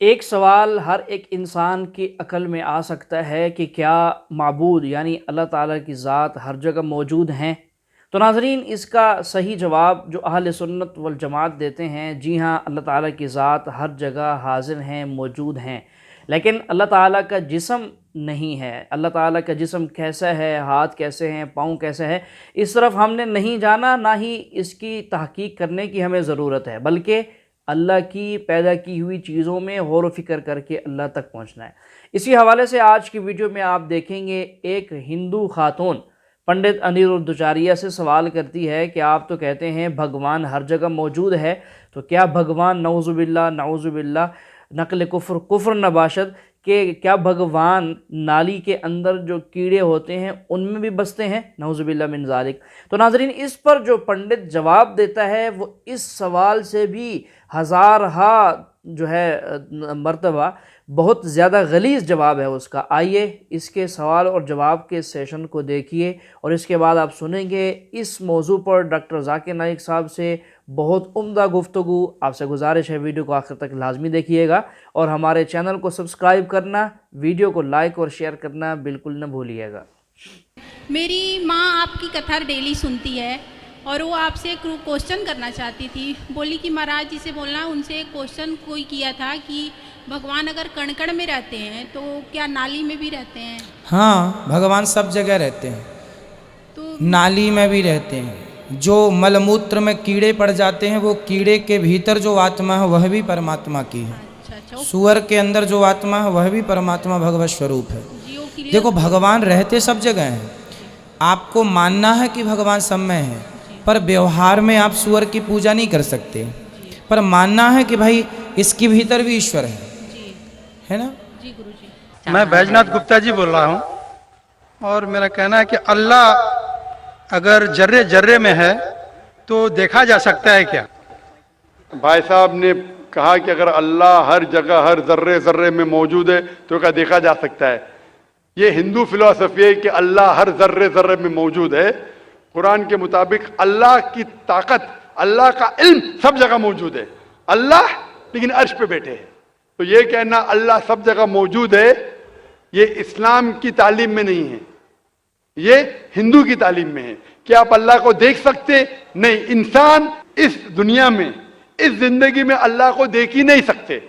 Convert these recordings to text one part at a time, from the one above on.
ایک سوال ہر ایک انسان کی عقل میں آ سکتا ہے کہ کیا معبود یعنی اللہ تعالیٰ کی ذات ہر جگہ موجود ہیں؟ تو ناظرین، اس کا صحیح جواب جو اہل سنت والجماعت دیتے ہیں، جی ہاں، اللہ تعالیٰ کی ذات ہر جگہ حاضر ہیں، موجود ہیں، لیکن اللہ تعالیٰ کا جسم نہیں ہے۔ اللہ تعالیٰ کا جسم کیسا ہے، ہاتھ کیسے ہیں، پاؤں کیسے ہے، اس طرف ہم نے نہیں جانا، نہ ہی اس کی تحقیق کرنے کی ہمیں ضرورت ہے، بلکہ اللہ کی پیدا کی ہوئی چیزوں میں غور و فکر کر کے اللہ تک پہنچنا ہے۔ اسی حوالے سے آج کی ویڈیو میں آپ دیکھیں گے ایک ہندو خاتون پنڈت انیرودھچاریہ سے سوال کرتی ہے کہ آپ تو کہتے ہیں بھگوان ہر جگہ موجود ہے، تو کیا بھگوان نعوذ باللہ نقل کفر نباشد کہ کیا بھگوان نالی کے اندر جو کیڑے ہوتے ہیں ان میں بھی بستے ہیں؟ نعوذ باللہ من ذالک۔ تو ناظرین، اس پر جو پنڈت جواب دیتا ہے وہ اس سوال سے بھی ہزارہا جو ہے مرتبہ بہت زیادہ غلیظ جواب ہے اس کا۔ آئیے اس کے سوال اور جواب کے سیشن کو دیکھیے، اور اس کے بعد آپ سنیں گے اس موضوع پر ڈاکٹر ذاکر نائک صاحب سے بہت عمدہ گفتگو۔ آپ سے گزارش ہے ویڈیو کو آخر تک لازمی دیکھیے گا، اور ہمارے چینل کو سبسکرائب کرنا، ویڈیو کو لائک اور شیئر کرنا بالکل نہ بھولیے گا۔ میری ماں آپ کی کتھا ڈیلی سنتی ہے، اور وہ آپ سے ایک کوشچن کرنا چاہتی تھی۔ بولی کہ مہاراج جی سے بولنا، ان سے ایک کوشچن کوئی کیا تھا کہ بھگوان اگر کڑ میں رہتے ہیں تو کیا نالی میں بھی رہتے ہیں؟ ہاں، بھگوان سب جگہ رہتے ہیں، تو نالی میں بھی رہتے ہیں۔ جو مل موتر میں کیڑے پڑ جاتے ہیں، وہ کیڑے کے بھیتر جو آتما ہے وہ بھی پرماتما کی ہے۔ اچھا سور کے اندر جو آتما ہے وہ بھی پرماتما بھگوت سوروپ ہے۔ جی، وہ کلیئر۔ دیکھو، بھگوان رہتے سب جگہ ہیں، آپ کو ماننا ہے کہ بھگوان سب میں ہے، پر بیوہار میں آپ سور کی پوجا نہیں کر سکتے، پر ماننا ہے کہ بھائی اس کے بھیتر بھی ایشور ہے نا۔ جی گرو جی۔ میں بیجناتھ گپتا جی بول رہا ہوں، اور میرا کہنا ہے کہ اللہ اگر جرے جرے میں ہے تو دیکھا جا سکتا ہے کیا؟ بھائی صاحب نے کہا کہ اگر اللہ ہر جگہ ہر ذرے ذرے میں موجود ہے تو کیا دیکھا جا سکتا ہے؟ یہ ہندو فلسفی ہے کہ اللہ ہر ذرے ذرے میں موجود ہے۔ قرآن کے مطابق اللہ کی طاقت، اللہ کا علم سب جگہ موجود ہے، اللہ لیکن عرش پہ بیٹھے ہیں۔ تو یہ کہنا اللہ سب جگہ موجود ہے، یہ اسلام کی تعلیم میں نہیں ہے، یہ ہندو کی تعلیم میں ہے۔ کیا آپ اللہ کو دیکھ سکتے؟ نہیں، انسان اس دنیا میں، اس زندگی میں اللہ کو دیکھ ہی نہیں سکتے۔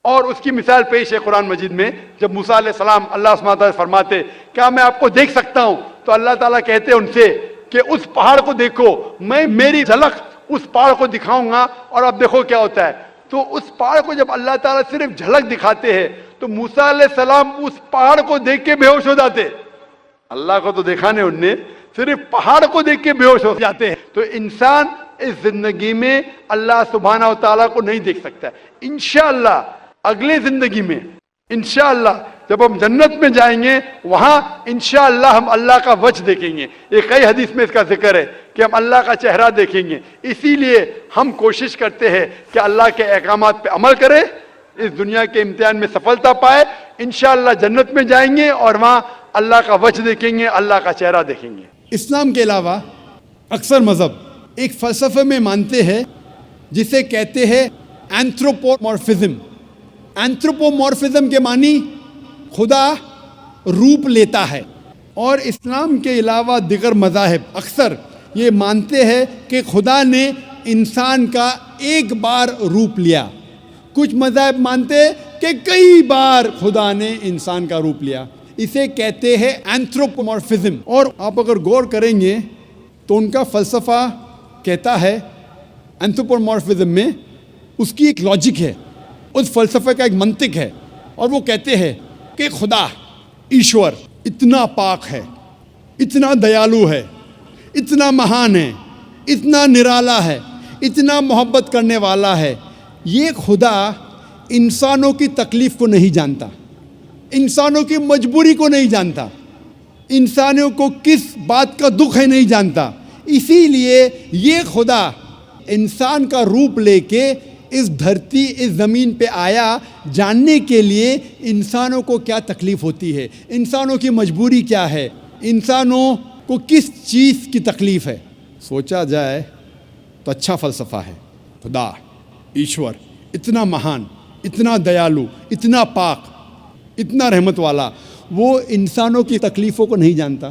اور اس کی مثال پیش ہے قرآن مجید میں، جب موسیٰ علیہ السلام اللہ سبحانہ وتعالیٰ سے فرماتے کیا میں آپ کو دیکھ سکتا ہوں، تو اللہ تعالیٰ کہتے ان سے کہ اس پہاڑ کو دیکھو، میں میری جھلک اس پہاڑ کو دکھاؤں گا، اور اب دیکھو کیا ہوتا ہے۔ تو اس پہاڑ کو جب اللہ تعالیٰ صرف جھلک دکھاتے ہیں تو موسیٰ علیہ السلام اس پہاڑ کو دیکھ کے بے ہوش ہو جاتے۔ اللہ کو تو دیکھا نہیں انہوں نے، صرف پہاڑ کو دیکھ کے بے ہوش ہو جاتے ہیں۔ تو انسان اس زندگی میں اللہ سبحانہ و تعالیٰ کو نہیں دیکھ سکتا۔ انشاءاللہ اگلے زندگی میں، انشاءاللہ جب ہم جنت میں جائیں گے، وہاں انشاءاللہ ہم اللہ کا وجہ دیکھیں گے۔ یہ کئی حدیث میں اس کا ذکر ہے کہ ہم اللہ کا چہرہ دیکھیں گے۔ اسی لیے ہم کوشش کرتے ہیں کہ اللہ کے احکامات پہ عمل کریں، اس دنیا کے امتحان میں سفلتا پائے، انشاءاللہ جنت میں جائیں گے اور وہاں اللہ کا وجہ دیکھیں گے، اللہ کا چہرہ دیکھیں گے۔ اسلام کے علاوہ اکثر مذہب ایک فلسفے میں مانتے ہیں جسے کہتے ہیں اینتھروپومورفزم۔ اینتھروپومورفزم کے معنی خدا روپ لیتا ہے، اور اسلام کے علاوہ دیگر مذاہب اکثر یہ مانتے ہیں کہ خدا نے انسان کا ایک بار روپ لیا۔ کچھ مذاہب مانتے ہیں کہ کئی بار خدا نے انسان کا روپ لیا، اسے کہتے ہیں اینتھروپومورفزم۔ اور آپ اگر غور کریں گے تو ان کا فلسفہ کہتا ہے اینتھروپومورفزم میں اس کی ایک لاجک ہے، اس فلسفے کا ایک منطق ہے، اور وہ کہتے ہیں کہ خدا ایشور اتنا پاک ہے، اتنا دیالو ہے، اتنا مہان ہے، اتنا نرالا ہے، اتنا محبت کرنے والا ہے۔ یہ خدا انسانوں کی تکلیف کو نہیں جانتا، انسانوں کی مجبوری کو نہیں جانتا، انسانوں کو کس بات کا دکھ ہے نہیں جانتا۔ اسی لیے یہ خدا انسان کا روپ لے کے اس دھرتی، اس زمین پہ آیا، جاننے کے لیے انسانوں کو کیا تکلیف ہوتی ہے، انسانوں کی مجبوری کیا ہے، انسانوں کو کس چیز کی تکلیف ہے۔ سوچا جائے تو اچھا فلسفہ ہے۔ خدا ایشور اتنا مہان، اتنا دیالو، اتنا پاک، اتنا رحمت والا، وہ انسانوں کی تکلیفوں کو نہیں جانتا،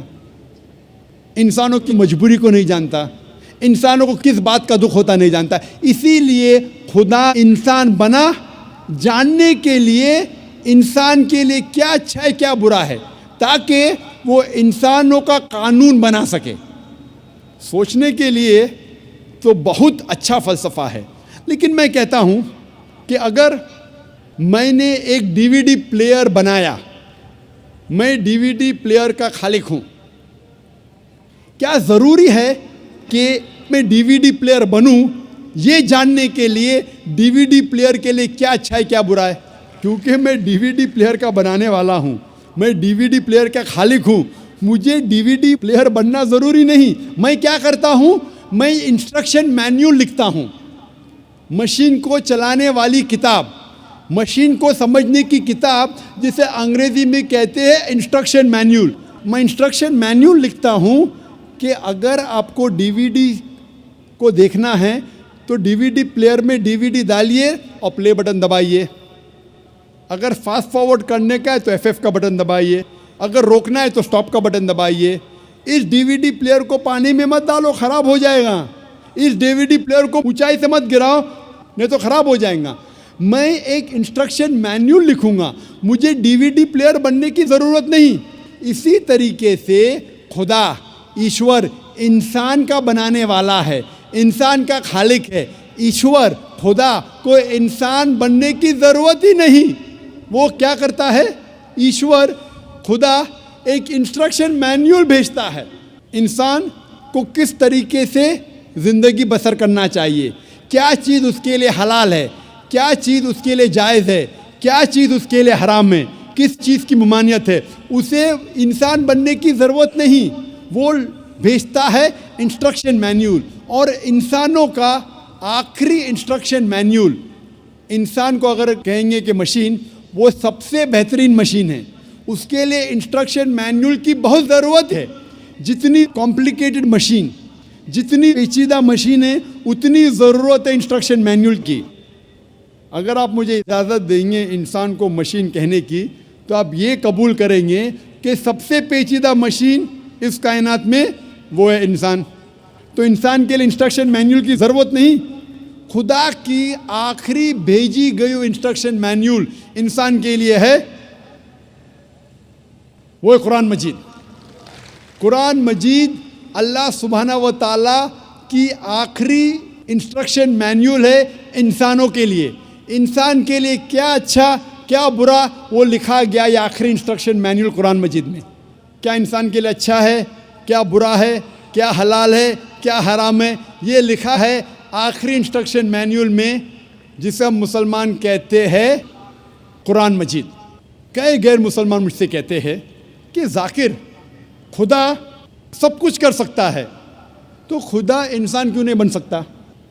انسانوں کی مجبوری کو نہیں جانتا، انسانوں کو کس بات کا دکھ ہوتا نہیں جانتا. اسی لیے خدا انسان بنا جاننے کے لیے انسان کے لیے کیا اچھا ہے کیا برا ہے، تاکہ وہ انسانوں کا قانون بنا سکے. سوچنے کے لیے تو بہت اچھا فلسفہ ہے، لیکن میں کہتا ہوں کہ اگر میں نے ایک ڈی وی ڈی پلیئر بنایا، میں ڈی وی ڈی پلیئر کا خالق ہوں، کیا ضروری ہے کہ میں ڈی وی ڈی پلیئر بنوں یہ جاننے کے لیے ڈی وی ڈی پلیئر کے لیے کیا اچھا ہے کیا برا ہے؟ کیونکہ میں ڈی وی ڈی پلیئر کا بنانے والا ہوں، میں ڈی وی ڈی پلیئر کا خالق ہوں، مجھے ڈی وی ڈی پلیئر بننا ضروری نہیں. میں کیا کرتا ہوں؟ میں انسٹرکشن مینیول لکھتا ہوں، مشین کو چلانے والی کتاب، مشین کو سمجھنے کی کتاب، جسے انگریزی میں کہتے ہیں انسٹرکشن مینیول. میں انسٹرکشن مینیول لکھتا ہوں کہ اگر آپ کو ڈی وی ڈی کو دیکھنا ہے تو ڈی وی ڈی پلیئر میں ڈی وی ڈی ڈالیے اور پلے بٹن دبائیے. اگر فاسٹ فارورڈ کرنے کا ہے تو ایف کا بٹن دبائیے، اگر روکنا ہے تو اسٹاپ کا بٹن دبائیے. اس ڈی وی ڈی پلیئر کو پانی میں مت ڈالو، خراب ہو جائے گا. اس ڈی وی ڈی پلیئر کو اونچائی سے مت گراؤ، نہیں تو خراب ہو جائیں گا. میں ایک انسٹرکشن مینیول لکھوں گا، مجھے ڈی وی ڈی پلیئر بننے کی ضرورت نہیں. اسی طریقے سے خدا ایشور انسان کا بنانے والا ہے، انسان کا خالق ہے. ایشور خدا کو انسان بننے کی ضرورت ہی نہیں. وہ کیا کرتا ہے؟ ایشور خدا ایک انسٹرکشن مینیول بھیجتا ہے انسان کو کس طریقے سے زندگی بسر کرنا چاہیے، کیا چیز اس کے لیے حلال ہے، کیا چیز اس کے لیے جائز ہے، کیا چیز اس کے لیے حرام ہے، کس چیز کی ممانعت ہے. اسے انسان بننے کی ضرورت نہیں، وہ بھیجتا ہے انسٹرکشن مینیول. اور انسانوں کا آخری انسٹرکشن مینیول، انسان کو اگر کہیں گے کہ مشین وہ سب سے بہترین مشین ہے، اس کے لیے انسٹرکشن مینیول کی بہت ضرورت ہے. جتنی کمپلیکیٹڈ مشین، جتنی پیچیدہ مشین ہے، اتنی ضرورت ہے انسٹرکشن مینیول کی. اگر آپ مجھے اجازت دیں گے انسان کو مشین کہنے کی، تو آپ یہ قبول کریں گے کہ سب سے پیچیدہ مشین اس کائنات میں وہ ہے انسان. تو انسان کے لیے انسٹرکشن مینیول کی ضرورت نہیں. خدا کی آخری بھیجی گئی انسٹرکشن مینیول انسان کے لیے ہے، وہ قرآن مجید. قرآن مجید اللہ سبحانہ و تعالیٰ کی آخری انسٹرکشن مینیول ہے انسانوں کے لیے. انسان کے لیے کیا اچھا کیا برا وہ لکھا گیا یہ آخری انسٹرکشن مینیول قرآن مجید میں. کیا انسان کے لیے اچھا ہے، کیا برا ہے، کیا حلال ہے، کیا حرام ہے، یہ لکھا ہے آخری انسٹرکشن مینیول میں، جسے ہم مسلمان کہتے ہیں قرآن مجید. کئی غیر مسلمان مجھ سے کہتے ہیں کہ ذاکر خدا سب کچھ کر سکتا ہے، تو خدا انسان کیوں نہیں بن سکتا؟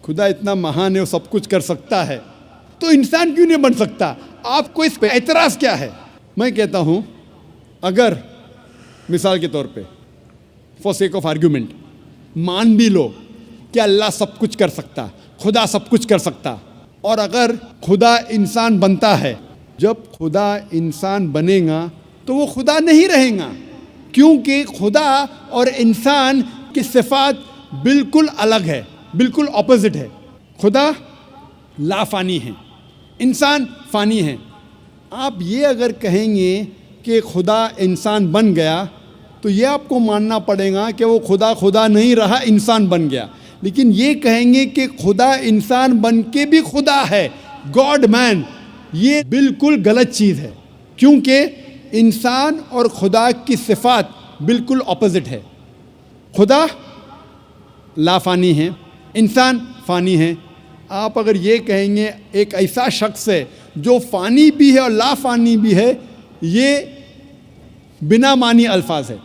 خدا اتنا مہان ہے، وہ سب کچھ کر سکتا ہے، تو انسان کیوں نہیں بن سکتا؟ آپ کو اس پہ اعتراض کیا ہے؟ میں کہتا ہوں اگر مثال کے طور پہ فار سیک آف آرگیومنٹ مان بھی لو کہ اللہ سب کچھ کر سکتا، خدا سب کچھ کر سکتا، اور اگر خدا انسان بنتا ہے، جب خدا انسان بنے گا تو وہ خدا نہیں رہے گا، کیونکہ خدا اور انسان کی صفات بالکل الگ ہے، بالکل اپوزٹ ہے. خدا لا فانی ہے، انسان فانی ہے. آپ یہ اگر کہیں گے کہ خدا انسان بن گیا تو یہ آپ کو ماننا پڑے گا کہ وہ خدا نہیں رہا، انسان بن گیا. لیکن یہ کہیں گے کہ خدا انسان بن کے بھی خدا ہے، گاڈ مین، یہ بالکل غلط چیز ہے، کیونکہ انسان اور خدا کی صفات بالکل اپوزٹ ہے. خدا لا فانی ہے، انسان فانی ہے. آپ اگر یہ کہیں گے ایک ایسا شخص ہے جو فانی بھی ہے اور لا فانی بھی ہے، یہ بنا معنی الفاظ ہے.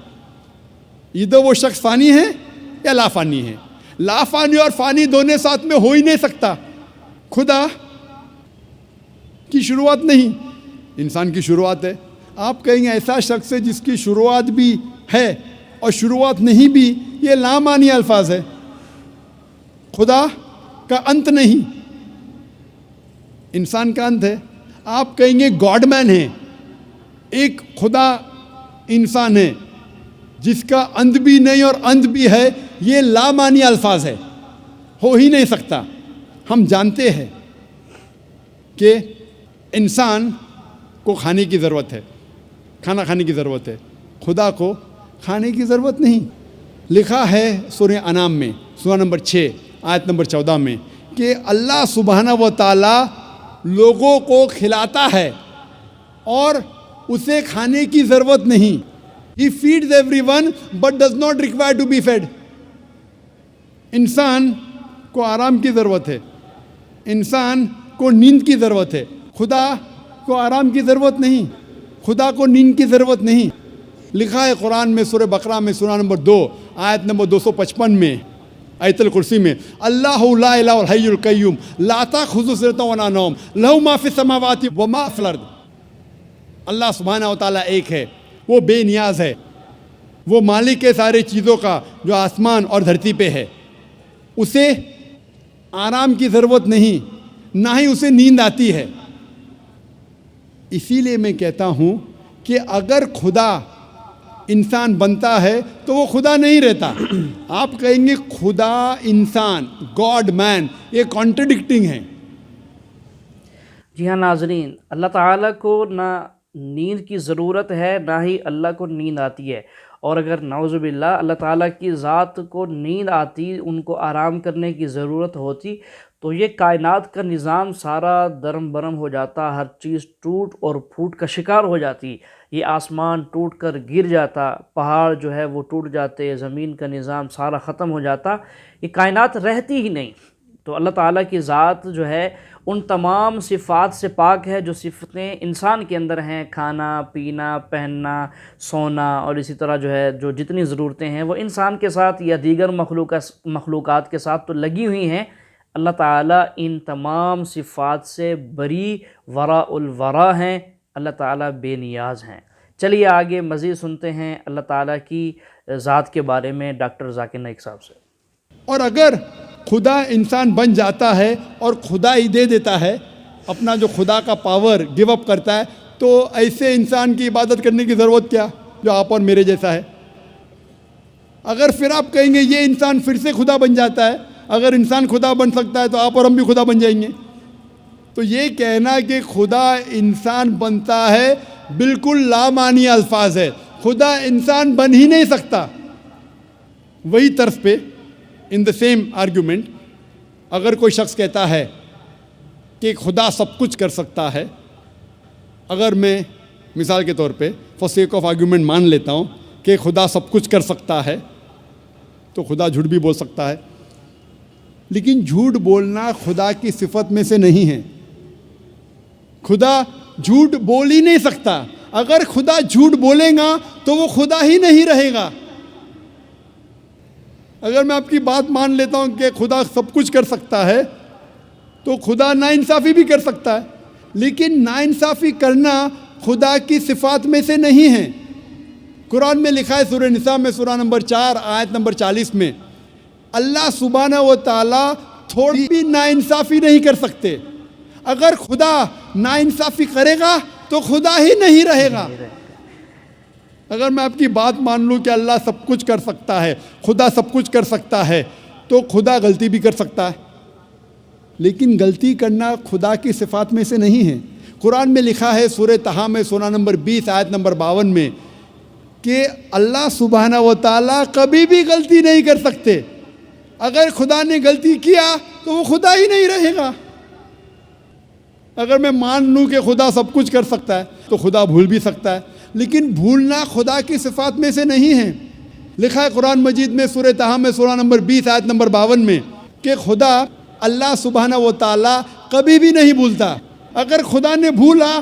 ادھر وہ شخص فانی ہے یا لا فانی ہے. لا فانی اور فانی دونوں ساتھ میں ہو ہی نہیں سکتا. خدا کی شروعات نہیں، انسان کی شروعات ہے. آپ کہیں گے ایسا شخص ہے جس کی شروعات بھی ہے اور شروعات نہیں بھی، یہ لا معنی الفاظ ہے. خدا کا انت نہیں، انسان کا انت ہے. آپ کہیں گے گاڈ مین ہے، ایک خدا انسان ہے جس کا اند بھی نہیں اور اند بھی ہے، یہ لامعنی الفاظ ہے، ہو ہی نہیں سکتا۔ ہم جانتے ہیں کہ انسان کو کھانے کی ضرورت ہے، کھانا کھانے کی ضرورت ہے، خدا کو کھانے کی ضرورت نہیں۔ لکھا ہے سورہ انعام میں سورہ نمبر 6 آیت نمبر 14 میں کہ اللہ سبحانہ و تعالی لوگوں کو کھلاتا ہے اور اسے کھانے کی ضرورت نہیں۔ He feeds everyone but does not require to be fed۔ انسان کو آرام کی ضرورت ہے، انسان کو نیند کی ضرورت ہے، خدا کو آرام کی ضرورت نہیں، خدا کو نیند کی ضرورت نہیں۔ لکھا ہے قرآن میں سورہ بقرہ میں سورہ نمبر 2 آیت نمبر 255 میں آیت الکرسی میں، اللہ لا الہ الا الحی القیوم لا تأخذہ سنۃ ولا نوم لہ ما فی السماوات وما فی الارض۔ اللہ سبحانہ و تعالیٰ ایک ہے، وہ بے نیاز ہے، وہ مالک ہے سارے چیزوں کا جو آسمان اور دھرتی پہ ہے، اسے آرام کی ضرورت نہیں، نہ ہی اسے نیند آتی ہے۔ اسی لیے میں کہتا ہوں کہ اگر خدا انسان بنتا ہے تو وہ خدا نہیں رہتا۔ آپ کہیں گے خدا انسان، گاڈ مین، یہ کانٹرڈکٹنگ ہے۔ جی ہاں ناظرین، اللہ تعالیٰ کو نہ نیند کی ضرورت ہے نہ ہی اللہ کو نیند آتی ہے، اور اگر نعوذ باللہ اللہ تعالیٰ کی ذات کو نیند آتی، ان کو آرام کرنے کی ضرورت ہوتی، تو یہ کائنات کا نظام سارا درم برم ہو جاتا، ہر چیز ٹوٹ اور پھوٹ کا شکار ہو جاتی، یہ آسمان ٹوٹ کر گر جاتا، پہاڑ جو ہے وہ ٹوٹ جاتے، زمین کا نظام سارا ختم ہو جاتا، یہ کائنات رہتی ہی نہیں۔ تو اللہ تعالیٰ کی ذات جو ہے ان تمام صفات سے پاک ہے جو صفتیں انسان کے اندر ہیں، کھانا پینا پہننا سونا، اور اسی طرح جو ہے جو جتنی ضرورتیں ہیں وہ انسان کے ساتھ یا دیگر مخلوقات کے ساتھ تو لگی ہوئی ہیں۔ اللہ تعالیٰ ان تمام صفات سے بری وراء الورا ہیں، اللہ تعالیٰ بے نیاز ہیں۔ چلیے آگے مزید سنتے ہیں اللہ تعالیٰ کی ذات کے بارے میں ڈاکٹر ذاکر نائک صاحب سے۔ اور اگر خدا انسان بن جاتا ہے اور خدا ہی دے دیتا ہے، اپنا جو خدا کا پاور گیو اپ کرتا ہے، تو ایسے انسان کی عبادت کرنے کی ضرورت کیا جو آپ اور میرے جیسا ہے؟ اگر پھر آپ کہیں گے یہ انسان پھر سے خدا بن جاتا ہے، اگر انسان خدا بن سکتا ہے تو آپ اور ہم بھی خدا بن جائیں گے، تو یہ کہنا کہ خدا انسان بنتا ہے بالکل لامعنی الفاظ ہے۔ خدا انسان بن ہی نہیں سکتا۔ وہی طرز پہ ان دا سیم آرگیومنٹ اگر کوئی شخص کہتا ہے کہ خدا سب کچھ کر سکتا ہے، اگر میں مثال کے طور پہ فار سیک آف آرگیومنٹ مان لیتا ہوں کہ خدا سب کچھ کر سکتا ہے، تو خدا جھوٹ بھی بول سکتا ہے، لیکن جھوٹ بولنا خدا کی صفت میں سے نہیں ہے۔ خدا جھوٹ بول ہی نہیں سکتا۔ اگر خدا جھوٹ بولے گا تو وہ خدا ہی نہیں رہے گا۔ اگر میں آپ کی بات مان لیتا ہوں کہ خدا سب کچھ کر سکتا ہے، تو خدا ناانصافی بھی کر سکتا ہے، لیکن ناانصافی کرنا خدا کی صفات میں سے نہیں ہے۔ قرآن میں لکھا ہے سورہ نساء میں سورہ نمبر 4 آیت نمبر 40 میں، اللہ سبحانہ و تعالیٰ تھوڑی بھی ناانصافی نہیں کر سکتے۔ اگر خدا ناانصافی کرے گا تو خدا ہی نہیں رہے گا۔ اگر میں آپ کی بات مان لوں کہ اللہ سب کچھ کر سکتا ہے، خدا سب کچھ کر سکتا ہے، تو خدا غلطی بھی کر سکتا ہے، لیکن غلطی کرنا خدا کی صفات میں سے نہیں ہے۔ قرآن میں لکھا ہے سورہ طٰہٰ میں سورہ نمبر 20 آیت نمبر 52 میں کہ اللہ سبحانہ و تعالیٰ کبھی بھی غلطی نہیں کر سکتے۔ اگر خدا نے غلطی کیا تو وہ خدا ہی نہیں رہے گا۔ اگر میں مان لوں کہ خدا سب کچھ کر سکتا ہے تو خدا بھول بھی سکتا ہے، لیکن بھولنا خدا کی صفات میں سے نہیں ہے۔ لکھا ہے قرآن مجید میں سورہ طٰہٰ میں سورہ نمبر 20 آیت نمبر 52 میں کہ خدا اللہ سبحانہ و تعالیٰ کبھی بھی نہیں بھولتا۔ اگر خدا نے بھولا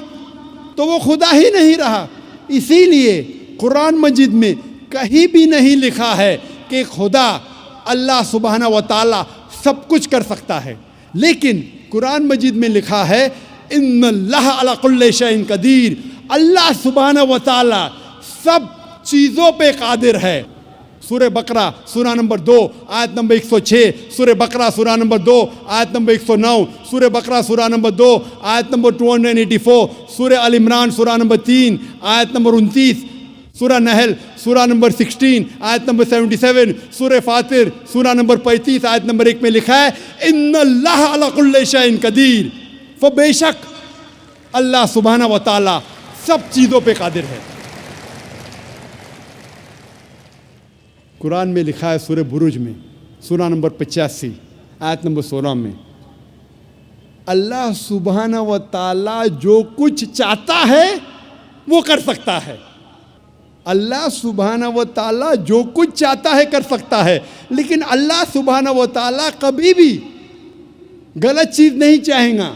تو وہ خدا ہی نہیں رہا۔ اسی لیے قرآن مجید میں کہیں بھی نہیں لکھا ہے کہ خدا اللہ سبحانہ و تعالیٰ سب کچھ کر سکتا ہے، لیکن قرآن مجید میں لکھا ہے ان اللہ علی کل شیء قدیر، اللہ سبحانہ و تعالیٰ سب چیزوں پہ قادر ہے۔ سورہ بقرہ سورہ نمبر 2 آیت نمبر 106, سورہ بقرہ سورہ نمبر 2 آیت نمبر 109, سورہ بقرہ سورہ نمبر 2 آیت نمبر 284, سورہ ال عمران سورہ نمبر 3 آیت نمبر 29, سورہ نحل سورہ نمبر 16 آیت نمبر 77, سورہ فاطر سورہ نمبر 35 آیت نمبر 1 میں لکھا ہے ان اللہ علی کل شیء قدیر, وہ بے شک اللہ سبحانہ و تعالی سب چیزوں پہ قادر ہے. قرآن میں لکھا ہے سورہ بروج میں سورہ نمبر 85 آیت نمبر 16 میں, اللہ سبحانہ و تعالی جو کچھ چاہتا ہے وہ کر سکتا ہے. اللہ سبحانہ و تعالی جو کچھ چاہتا ہے کر سکتا ہے, لیکن اللہ سبحانہ و تعالی کبھی بھی غلط چیز نہیں چاہیں گا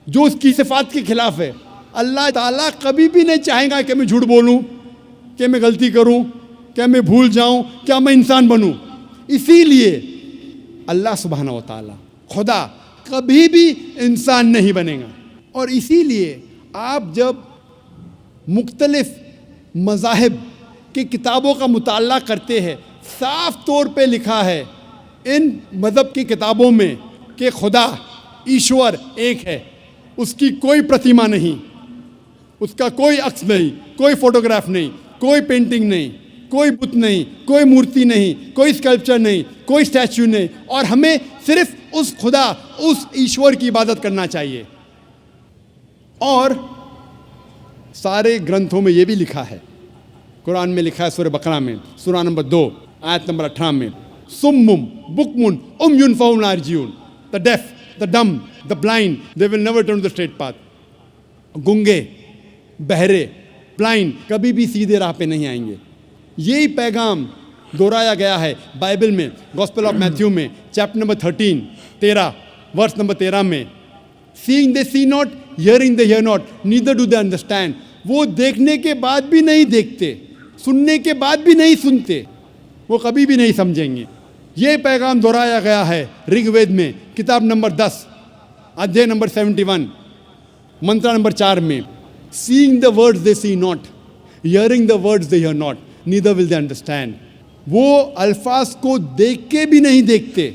جو اس کی صفات کے خلاف ہے. اللہ تعالیٰ کبھی بھی نہیں چاہیں گا کہ میں جھوٹ بولوں, کہ میں غلطی کروں, کہ میں بھول جاؤں, کیا میں انسان بنوں. اسی لیے اللہ سبحانہ و تعالیٰ خدا کبھی بھی انسان نہیں بنے گا. اور اسی لیے آپ جب مختلف مذاہب کی کتابوں کا مطالعہ کرتے ہیں, صاف طور پہ لکھا ہے ان مذہب کی کتابوں میں کہ خدا ایشور ایک ہے, اس کی کوئی پرتیما نہیں, اس کا کوئی عکس نہیں, کوئی فوٹوگراف نہیں, کوئی پینٹنگ نہیں, کوئی بت نہیں, کوئی مورتی نہیں, کوئی اسکلپچر نہیں, کوئی اسٹیچو نہیں, اور ہمیں صرف اس خدا اس ایشور کی عبادت کرنا چاہیے. اور سارے گرنتھوں میں یہ بھی لکھا ہے, قرآن میں لکھا ہے سورہ بقرہ میں سورہ نمبر 2 آیت نمبر 18 میں, سمم بکمن عمیٌ فہم لا یرجعون, the deaf, the dumb, the blind, they will never turn to the straight path. گنگے, بہرے, بلائنڈ کبھی بھی سیدھے راہ پہ نہیں آئیں گے. یہی پیغام دہرایا گیا ہے بائبل میں, گوسپل آف میتھیو میں چیپٹر نمبر 13 ورس نمبر 13 میں, seeing they see not, hearing they hear not, neither do they understand. وہ دیکھنے کے بعد بھی نہیں دیکھتے, سننے کے بعد بھی نہیں سنتے, وہ کبھی بھی نہیں سمجھیں گے. یہ پیغام دہرایا گیا ہے رگ وید میں کتاب نمبر 10 ادھیے نمبر 71 منترا نمبر 4 میں, seeing the words they see not, hearing the words they hear not, neither will they understand. وہ الفاظ کو دیکھ کے بھی نہیں دیکھتے,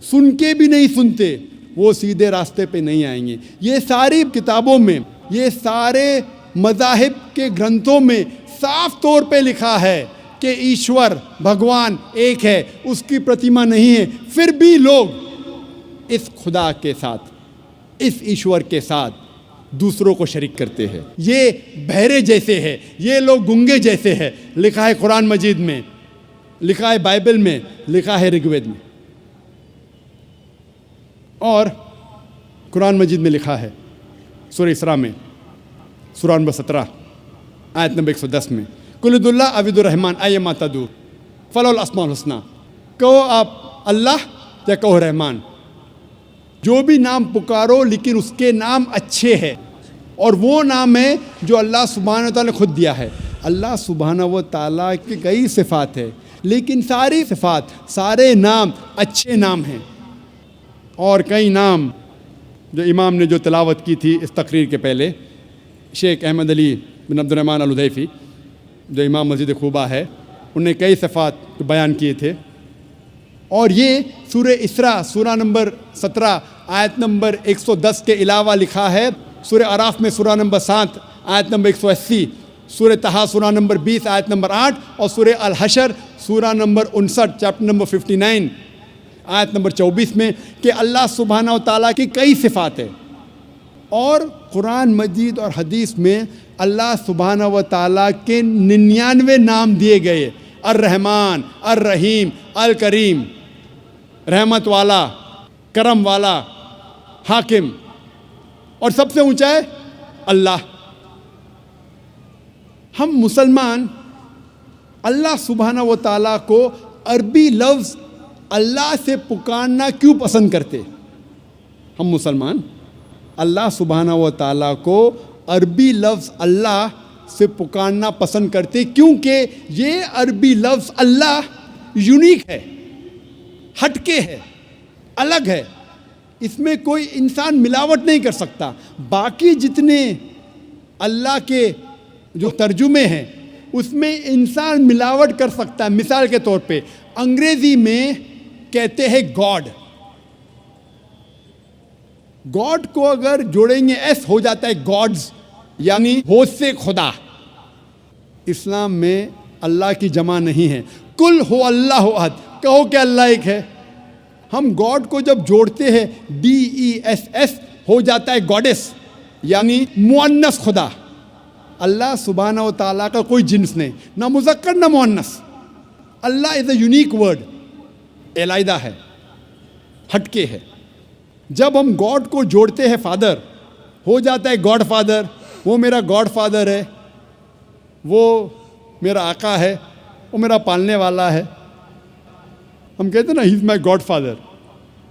سن کے بھی نہیں سنتے, وہ سیدھے راستے پہ نہیں آئیں گے. یہ ساری کتابوں میں, یہ سارے مذاہب کے گرنتھوں میں صاف طور پہ لکھا ہے کہ ایشور بھگوان ایک ہے, اس کی پرتیما نہیں ہے. پھر بھی لوگ اس خدا کے ساتھ, اس ایشور کے ساتھ دوسروں کو شریک کرتے ہیں. یہ بہرے جیسے ہے, یہ لوگ گنگے جیسے ہے. لکھا ہے قرآن مجید میں, لکھا ہے بائبل میں, لکھا ہے رگ وید میں. اور قرآن مجید میں لکھا ہے سورہ اسراء میں سورہ نمبر 17 آیت نمبر 110 میں, قل ادعوا اللہ او ادعوا الرحمن ایما تدعوا فلہ الاسماء الحسنی. کہو آپ اللہ یا کہو رحمان, جو بھی نام پکارو لیکن اس کے نام اچھے ہیں, اور وہ نام ہے جو اللہ سبحانہ و تعالیٰ نے خود دیا ہے. اللہ سبحانہ و تعالیٰ کی کئی صفات ہے, لیکن ساری صفات, سارے نام اچھے نام ہیں. اور کئی نام جو امام نے جو تلاوت کی تھی اس تقریر کے پہلے, شیخ احمد علی بن عبد الرحمن الحذیفی جو امام مسجد قباء ہے, انہوں نے کئی صفات بیان کیے تھے. اور یہ سورہ اسراء سورہ نمبر 17 آیت نمبر 110 کے علاوہ لکھا ہے سورہ اعراف میں سورہ نمبر 7 آیت نمبر 180, سورہ طٰہٰ سورہ نمبر 20 آیت نمبر 8, اور سورہ الحشر سورہ نمبر 59 چیپٹر نمبر 59 آیت نمبر 24 میں کہ اللہ سبحانہ و تعالیٰ کی کئی صفات ہیں. اور قرآن مجید اور حدیث میں اللہ سبحانہ و تعالیٰ کے 99 نام دیے گئے, الرحمن, الرحیم, الکریم, رحمت والا, کرم والا, حاکم, اور سب سے اونچا ہے اللہ. ہم مسلمان اللہ سبحانہ و تعالیٰ کو عربی لفظ اللہ سے پکارنا کیوں پسند کرتے؟ ہم مسلمان اللہ سبحانہ و تعالیٰ کو عربی لفظ اللہ سے پکارنا پسند کرتے کیونکہ یہ عربی لفظ اللہ یونیک ہے, ہٹ کے ہے, الگ ہے. اس میں کوئی انسان ملاوٹ نہیں کر سکتا. باقی جتنے اللہ کے جو ترجمے ہیں اس میں انسان ملاوٹ کر سکتا ہے. مثال کے طور پہ انگریزی میں کہتے ہیں گاڈ. گاڈ کو اگر جوڑیں گے ایس ہو جاتا ہے گاڈز، یعنی ہوش سے خدا. اسلام میں اللہ کی جمع نہیں ہے. کل ہو اللہ احد، کہو کہ اللہ ایک ہے. ہم گاڈ کو جب جوڑتے ہیں DESS ہو جاتا ہے گاڈس، یعنی مؤنث خدا. اللہ سبحانہ و تعالیٰ کا کوئی جنس نہیں، نہ مذکر نہ مؤنث. اللہ از اے یونیک ورڈ، علیحدہ ہے، ہٹ کے ہے. جب ہم گاڈ کو جوڑتے ہیں فادر، ہو جاتا ہے گاڈ فادر. وہ میرا گاڈ فادر ہے، وہ میرا آقا ہے، وہ میرا پالنے والا ہے. ہم کہتے ہیں نا ہی از مائی گاڈ فادر.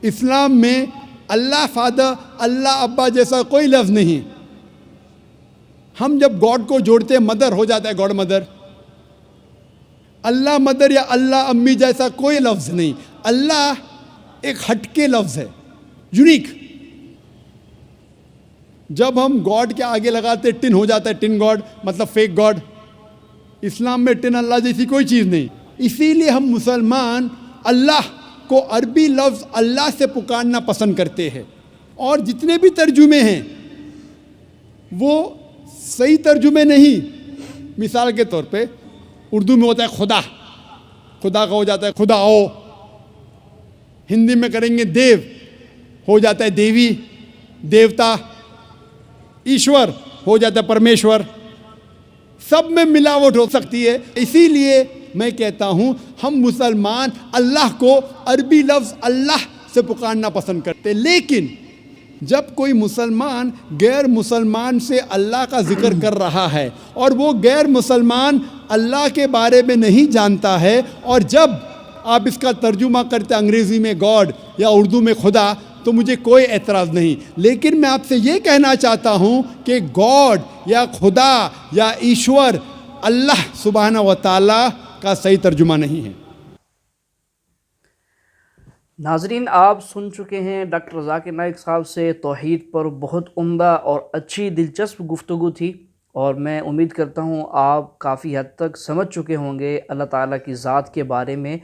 اسلام میں اللہ فادر، اللہ ابا جیسا کوئی لفظ نہیں. ہم جب گاڈ کو جوڑتے ہیں مدر ہو جاتا ہے گاڈ مدر. اللہ مدر یا اللہ امی جیسا کوئی لفظ نہیں. اللہ ایک ہٹ کے لفظ ہے، یونیک. جب ہم گاڈ کے آگے لگاتے ٹن ہو جاتا ہے ٹن گاڈ، مطلب فیک گاڈ. اسلام میں ٹن اللہ جیسی کوئی چیز نہیں. اسی لیے ہم مسلمان اللہ کو عربی لفظ اللہ سے پکارنا پسند کرتے ہیں. اور جتنے بھی ترجمے ہیں وہ صحیح ترجمے نہیں. مثال کے طور پہ اردو میں ہوتا ہے خدا، خدا کا ہو جاتا ہے خداؤ. ہندی میں کریں گے دیو، ہو جاتا ہے دیوی، دیوتا. ایشور ہو جاتا ہے پرمیشور. سب میں ملاوٹ ہو سکتی ہے. اسی لیے میں کہتا ہوں ہم مسلمان اللہ کو عربی لفظ اللہ سے پکارنا پسند کرتے. لیکن جب کوئی مسلمان غیر مسلمان سے اللہ کا ذکر کر رہا ہے اور وہ غیر مسلمان اللہ کے بارے میں نہیں جانتا ہے، اور جب آپ اس کا ترجمہ کرتے انگریزی میں گاڈ یا اردو میں خدا، تو مجھے کوئی اعتراض نہیں. لیکن میں آپ سے یہ کہنا چاہتا ہوں کہ گاڈ یا خدا یا ایشور اللہ سبحانہ و تعالیٰ کا صحیح ترجمہ نہیں ہے. ناظرین، آپ سن چکے ہیں ڈاکٹر ذاکر نائک صاحب سے توحید پر بہت عمدہ اور اچھی دلچسپ گفتگو تھی، اور میں امید کرتا ہوں آپ کافی حد تک سمجھ چکے ہوں گے اللہ تعالیٰ کی ذات کے بارے میں.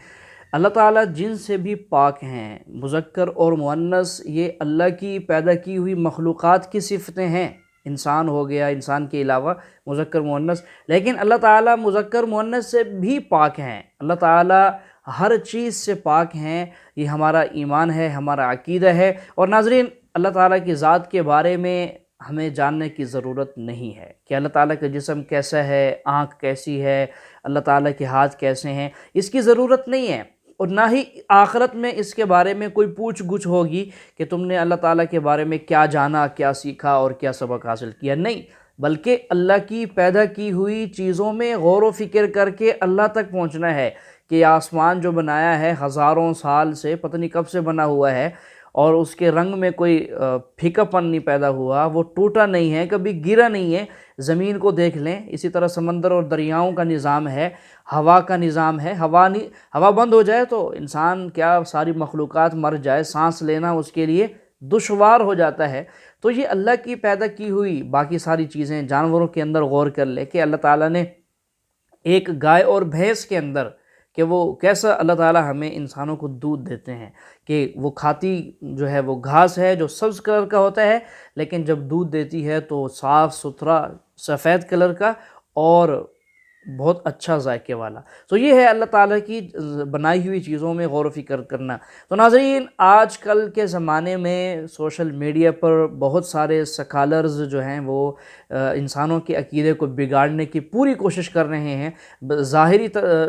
اللہ تعالیٰ جن سے بھی پاک ہیں، مذکر اور مؤنث، یہ اللہ کی پیدا کی ہوئی مخلوقات کی صفتیں ہیں. انسان ہو گیا، انسان کے علاوہ مذکر مؤنث، لیکن اللہ تعالیٰ مذکر مؤنث سے بھی پاک ہیں. اللہ تعالیٰ ہر چیز سے پاک ہیں. یہ ہمارا ایمان ہے، ہمارا عقیدہ ہے. اور ناظرین، اللہ تعالیٰ کی ذات کے بارے میں ہمیں جاننے کی ضرورت نہیں ہے کہ اللہ تعالیٰ کا جسم کیسا ہے، آنکھ کیسی ہے، اللہ تعالیٰ کے ہاتھ کیسے ہیں. اس کی ضرورت نہیں ہے، اور نہ ہی آخرت میں اس کے بارے میں کوئی پوچھ گچھ ہوگی کہ تم نے اللہ تعالیٰ کے بارے میں کیا جانا، کیا سیکھا اور کیا سبق حاصل کیا. نہیں، بلکہ اللہ کی پیدا کی ہوئی چیزوں میں غور و فکر کر کے اللہ تک پہنچنا ہے کہ آسمان جو بنایا ہے ہزاروں سال سے، پتہ نہیں کب سے بنا ہوا ہے، اور اس کے رنگ میں کوئی پھیکا پن نہیں پیدا ہوا، وہ ٹوٹا نہیں ہے، کبھی گرا نہیں ہے. زمین کو دیکھ لیں، اسی طرح سمندر اور دریاؤں کا نظام ہے، ہوا کا نظام ہے. ہوا بند ہو جائے تو انسان کیا ساری مخلوقات مر جائے، سانس لینا اس کے لیے دشوار ہو جاتا ہے. تو یہ اللہ کی پیدا کی ہوئی باقی ساری چیزیں، جانوروں کے اندر غور کر لے کہ اللہ تعالیٰ نے ایک گائے اور بھینس کے اندر کہ وہ کیسا اللہ تعالیٰ ہمیں انسانوں کو دودھ دیتے ہیں کہ وہ کھاتی جو ہے وہ گھاس ہے جو سبز کلر کا ہوتا ہے، لیکن جب دودھ دیتی ہے تو صاف ستھرا سفید کلر کا اور بہت اچھا ذائقے والا. تو یہ ہے اللہ تعالیٰ کی بنائی ہوئی چیزوں میں غور و فکر کرنا. تو ناظرین، آج کل کے زمانے میں سوشل میڈیا پر بہت سارے سکالرز جو ہیں وہ انسانوں کے عقیدے کو بگاڑنے کی پوری کوشش کر رہے ہیں. ظاہری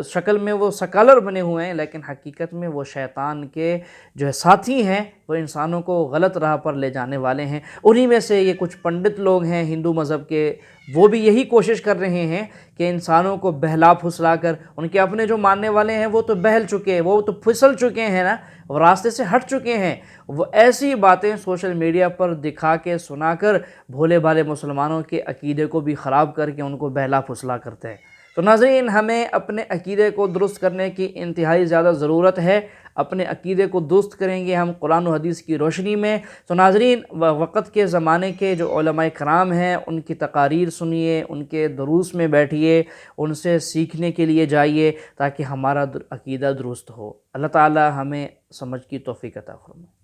شکل میں وہ سکالر بنے ہوئے ہیں، لیکن حقیقت میں وہ شیطان کے جو ہے ساتھی ہیں، وہ انسانوں کو غلط راہ پر لے جانے والے ہیں. انہی میں سے یہ کچھ پنڈت لوگ ہیں ہندو مذہب کے، وہ بھی یہی کوشش کر رہے ہیں کہ انسانوں کو بہلا پھسلا کر، ان کے اپنے جو ماننے والے ہیں وہ تو بہل چکے ہیں، وہ تو پھسل چکے ہیں نا، وہ راستے سے ہٹ چکے ہیں. وہ ایسی باتیں سوشل میڈیا پر دکھا کے سنا کر بھولے بھالے مسلمانوں کے عقیدے کو بھی خراب کر کے ان کو بہلا پھسلا کرتے ہیں. تو ناظرین ہمیں اپنے عقیدے کو درست کرنے کی انتہائی زیادہ ضرورت ہے. اپنے عقیدے کو درست کریں گے ہم قرآن و حدیث کی روشنی میں. تو ناظرین وقت کے زمانے کے جو علماء کرام ہیں ان کی تقاریر سنیے، ان کے دروس میں بیٹھیے، ان سے سیکھنے کے لیے جائیے تاکہ ہمارا عقیدہ درست ہو. اللہ تعالی ہمیں سمجھ کی توفیق عطا فرمائے.